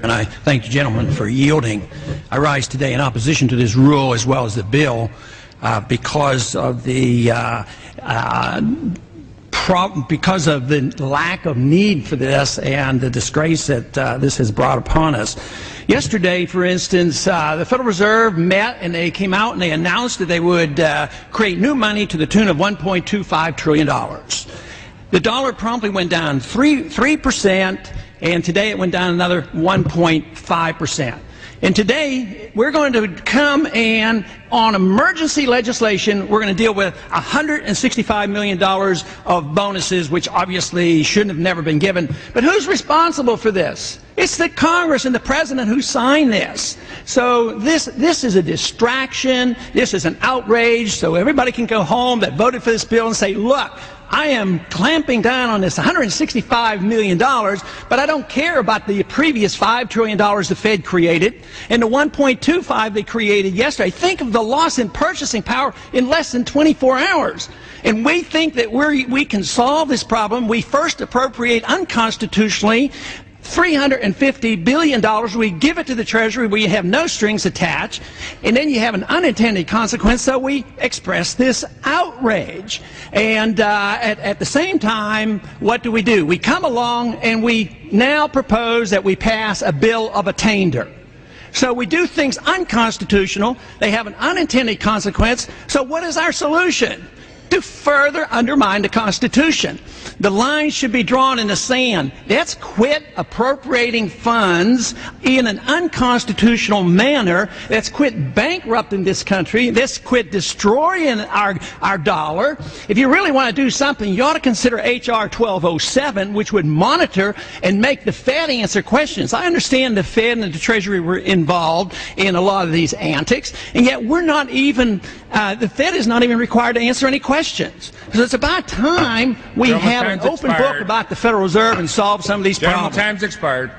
And I thank the gentleman for yielding. I rise today in opposition to this rule as well as the bill because of the lack of need for this and the disgrace that this has brought upon us. Yesterday, for instance, the Federal Reserve met and they came out and they announced that they would create new money to the tune of $1.25 trillion. The dollar promptly went down 3%, and today it went down another 1.5%. And today we're going to come and on emergency legislation we're going to deal with $165 million of bonuses, which obviously shouldn't have never been given. But who's responsible for this? It's the Congress and the President who signed this. So this is a distraction. This is an outrage. So everybody can go home that voted for this bill and say, look, I am clamping down on this $165 million, but I don't care about the previous $5 trillion the Fed created and the $1.25 they created yesterday. Think of the loss in purchasing power in less than 24 hours. And we think that we can solve this problem. We first appropriate unconstitutionally $350 billion. We give it to the Treasury. We have no strings attached. And then you have an unintended consequence, so we express this outrage. And at the same time, what do? We come along and we now propose that we pass a bill of attainder. So we do things unconstitutional. They have an unintended consequence. So what is our solution? To further undermine the Constitution. The line should be drawn in the sand. Let's quit appropriating funds in an unconstitutional manner. Let's quit bankrupting this country. Let's quit destroying our dollar. If you really want to do something, you ought to consider H.R. 1207, which would monitor and make the Fed answer questions. I understand the Fed and the Treasury were involved in a lot of these antics, and yet we're not even, the Fed is not even required to answer any questions. So it's about time we have an open book about the Federal Reserve and solve some of these problems. Time's expired.